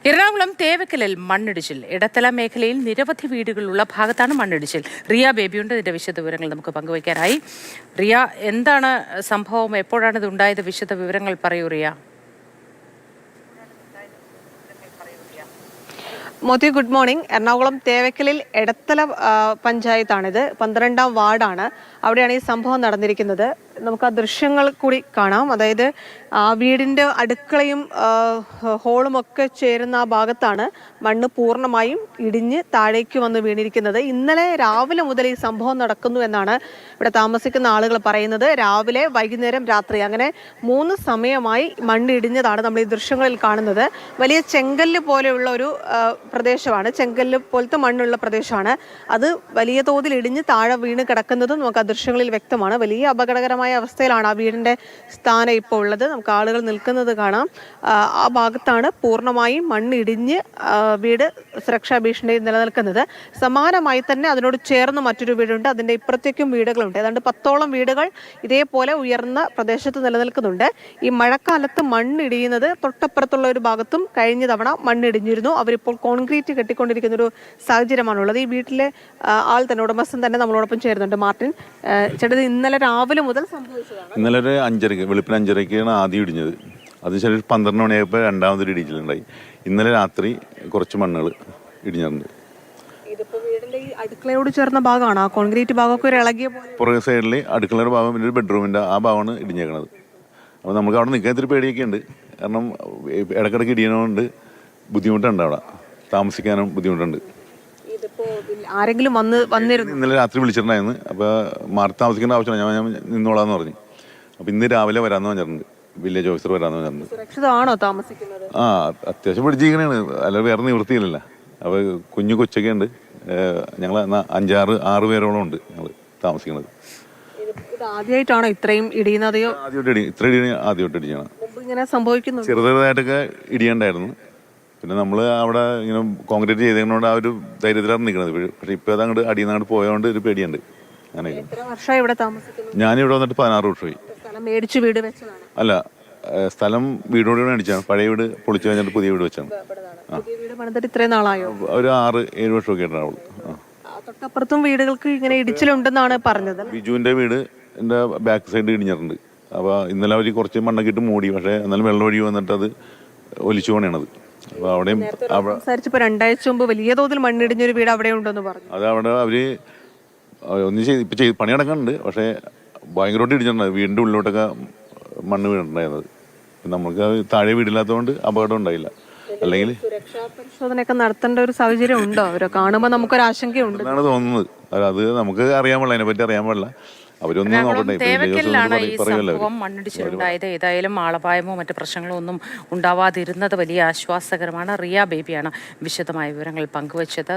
എറണാകുളം തേവക്കലിൽ മണ്ണിടിച്ചിൽ. ഇടത്തല മേഖലയിൽ നിരവധി വീടുകളുള്ള ഭാഗത്താണ് മണ്ണിടിച്ചിൽ. റിയ ബേബിയുണ്ട്. ഇതിന്റെ വിശദവിവരങ്ങൾ നമുക്ക് പങ്കുവയ്ക്കാനായി. റിയ, എന്താണ് സംഭവം? എപ്പോഴാണ് ഇത് ഉണ്ടായത്? വിശദ വിവരങ്ങൾ പറയൂ റിയ. Mothi, good morning. എറണാകുളം തേവക്കലിൽ എടത്തല പഞ്ചായത്താണിത്. 12ാം വാർഡാണ്. അവിടെയാണ് ഈ സംഭവം നടന്നിരിക്കുന്നത്. നമുക്ക് ആ ദൃശ്യങ്ങൾ കൂടി കാണാം. അതായത് ആ വീടിൻ്റെ അടുക്കളയും ഹോളും ഒക്കെ ചേരുന്ന ആ ഭാഗത്താണ് മണ്ണ് പൂർണ്ണമായും ഇടിഞ്ഞ് താഴേക്ക് വന്ന് വീണിരിക്കുന്നത്. ഇന്നലെ രാവിലെ മുതൽ ഈ സംഭവം നടക്കുന്നു എന്നാണ് ഇവിടെ താമസിക്കുന്ന ആളുകൾ പറയുന്നത്. രാവിലെ, വൈകുന്നേരം, രാത്രി അങ്ങനെ 3 സമയമായി മണ്ണ് ഇടിഞ്ഞതാണ് നമ്മൾ ഈ ദൃശ്യങ്ങളിൽ കാണുന്നത്. വലിയ ചെങ്കല്ല് പോലെയുള്ള ഒരു പ്രദേശമാണ്, ചെങ്കല്ല് പോലത്തെ മണ്ണുള്ള പ്രദേശമാണ്. അത് വലിയ തോതിൽ ഇടിഞ്ഞ് താഴെ വീണ് കിടക്കുന്നതും നമുക്ക് ആ ദൃശ്യങ്ങളിൽ വ്യക്തമാണ്. വലിയ അപകടകരമായ അവസ്ഥയിലാണ് ആ വീടിന്റെ സ്ഥാനം ഇപ്പോൾ ഉള്ളത്. നമുക്ക് ആളുകൾ നിൽക്കുന്നത് കാണാം. ആ ഭാഗത്താണ് പൂർണ്ണമായും മണ്ണിടിഞ്ഞ് വീട് സുരക്ഷാ ഭീഷണി നിലനിൽക്കുന്നത്. സമാനമായി തന്നെ അതിനോട് ചേർന്ന് മറ്റൊരു വീടുണ്ട്. അതിന്റെ ഇപ്പുറത്തേക്കും വീടുകളുണ്ട്. ഏതാണ്ട് 10ഓളം വീടുകൾ ഇതേപോലെ ഉയർന്ന പ്രദേശത്ത് നിലനിൽക്കുന്നുണ്ട്. ഈ മഴക്കാലത്ത് മണ്ണിടിയുന്നത് തൊട്ടപ്പുറത്തുള്ള ഒരു ഭാഗത്തും കഴിഞ്ഞ തവണ മണ്ണിടിഞ്ഞിരുന്നു. അവരിപ്പോൾ കോൺക്രീറ്റ് കെട്ടിക്കൊണ്ടിരിക്കുന്ന ഒരു സാഹചര്യമാണുള്ളത്. ഈ വീട്ടിലെ ആൾ തന്നെ, ഉടമസ്ഥൻ തന്നെ നമ്മളോടൊപ്പം ചേരുന്നുണ്ട്. മാർട്ടിൻ ചേട്ടൻ, ഇന്നലെ രാവിലെ മുതൽ ഇന്നലെ ഒരു 5:30, വെളുപ്പിന് 5:30ക്കാണ് ആദ്യം ഇടിഞ്ഞത്. അതിനുശേഷം 12 മണിയായപ്പോൾ രണ്ടാമതൊരു ഇടിച്ചിലുണ്ടായി. ഇന്നലെ രാത്രി കുറച്ച് മണ്ണുകൾ ഇടിഞ്ഞിട്ടുണ്ട്. അടുക്കളയോട് ചേർന്ന ഭാഗമാണ് ആ കോൺക്രീറ്റ് ഭാഗമൊക്കെ ഒരു ഇളകിയ പുറകെ സൈഡിൽ അടുക്കളയുടെ ഭാഗം, പിന്നെ ഒരു ബെഡ്റൂമിൻ്റെ ആ ഭാഗമാണ് ഇടിഞ്ഞേക്കണത്. അപ്പോൾ നമുക്ക് അവിടെ നിൽക്കാൻ ഇത്തിരി പേടിയൊക്കെ ഉണ്ട്. കാരണം ഇടയ്ക്കിടയ്ക്ക് ഇടിയണോണ്ട് ബുദ്ധിമുട്ടുണ്ട്, അവിടെ താമസിക്കാനും ബുദ്ധിമുട്ടുണ്ട്. ആരെങ്കിലും വന്നിരുന്നു? ഇന്നലെ രാത്രി വിളിച്ചിട്ടുണ്ടായിരുന്നു. അപ്പോൾ മാറി താമസിക്കേണ്ട ആവശ്യമാണ്, ഞാൻ നിന്നോളാന്ന് പറഞ്ഞു. അപ്പോൾ ഇന്ന് രാവിലെ വരാമെന്ന് പറഞ്ഞിട്ടുണ്ട്. വില്ലേജ് ഓഫീസർ വരാമെന്ന് പറഞ്ഞിട്ടുണ്ട്. സുരക്ഷിതമാണോ താമസിക്കുന്നത്? ആ, അത്യാവശ്യം പിടിച്ചിരിക്കണേണ്, അല്ല വേറെ നിവൃത്തിയില്ലല്ല. അപ്പോൾ കൊച്ചൊക്കെ ഉണ്ട്. ഞങ്ങൾ 5-6 പേരോളം ഉണ്ട് ഞങ്ങൾ താമസിക്കുന്നത്. ആദ്യമായിട്ടാണോ ഇത്രയും ഇടിയുന്നതെയോ? ഇത്ര ഇടി ആദ്യമായിട്ട് ഇടിയാണ്. ഇങ്ങനെ സംഭവിക്കുന്നു. ചെറുതായിട്ടൊക്കെ ഇടിയുണ്ടായിരുന്നു. പിന്നെ നമ്മൾ അവിടെ ഇങ്ങനെ കോൺക്രീറ്റ് ചെയ്തതുകൊണ്ട് ആ ഒരു ധൈര്യത്തിലാണ് നിൽക്കുന്നത്. പക്ഷെ ഇപ്പോൾ അതങ്ങോട്ട് അടിയുന്നങ്ങോട്ട് പോയതുകൊണ്ട് ഒരു പേടിയുണ്ട്. അങ്ങനെ ഞാനിവിടെ വന്നിട്ട് 16 വർഷമായി. വീട് വെച്ചതാണ്? അല്ല, സ്ഥലം വീടോട് മേടിച്ചാണ്. പഴയ വീട് പൊളിച്ചു കഴിഞ്ഞിട്ട് പുതിയ വീട് വെച്ചാണ്. ഒരു 6-7 വർഷമൊക്കെ ആയിട്ടുണ്ടാവുള്ളൂ. തൊട്ടപ്പുറത്തും വീടുകൾക്ക് ഇങ്ങനെ ഇടിച്ചിലുണ്ടെന്നാണ് പറഞ്ഞത്. ബിജുവിന്റെ വീട് എൻ്റെ ബാക്ക് സൈഡ് ഇടിഞ്ഞിട്ടുണ്ട്. അപ്പോൾ ഇന്നലെ അവർ കുറച്ച് മണ്ണൊക്കെ ഇട്ട് മൂടി. പക്ഷേ എന്നാലും വെള്ളം ഒഴുകി വന്നിട്ട് അത് ഒലിച്ചു പോണത്. അപ്പോൾ അവിടെയും 2 ആഴ്ച മുമ്പ് വലിയ തോതിൽ മണ്ണിടിഞ്ഞൊരു വീട് അവിടെ ഉണ്ടെന്ന് പറഞ്ഞു. അത് അവിടെ അവര് ഇപ്പം പണി നടക്കുന്നുണ്ട്. പക്ഷേ ഭയങ്കരമായിട്ട് ഇടിച്ചിട്ടുണ്ടായി. വീടിൻ്റെ ഉള്ളിലോട്ടൊക്കെ മണ്ണ് വീണിട്ടുണ്ടായിരുന്നത്. നമുക്ക് താഴെ വീടില്ലാത്തതുകൊണ്ട് അപകടം ഉണ്ടായില്ല. അല്ലെങ്കിൽ സുരക്ഷാ പരിശോധനയൊക്കെ നടത്തേണ്ട ഒരു സാഹചര്യം ഉണ്ടോ? അവരെ കാണുമ്പോൾ നമുക്കൊരു ആശങ്കയുണ്ട് എന്നാണ് തോന്നുന്നത്. അത് നമുക്ക് അറിയാൻ പാടില്ല, അതിനെപ്പറ്റി അറിയാൻ പാടില്ല. തേവക്കലിലാണ് ഈ സംഭവം മണ്ണിടിച്ചിലുണ്ടായത്. ഏതായാലും ആളപായമോ മറ്റു പ്രശ്നങ്ങളോ ഒന്നും ഉണ്ടാവാതിരുന്നത് വലിയ ആശ്വാസകരമാണ്. റിയ ബേബിയാണ് വിശദമായ വിവരങ്ങൾ പങ്കുവച്ചത്.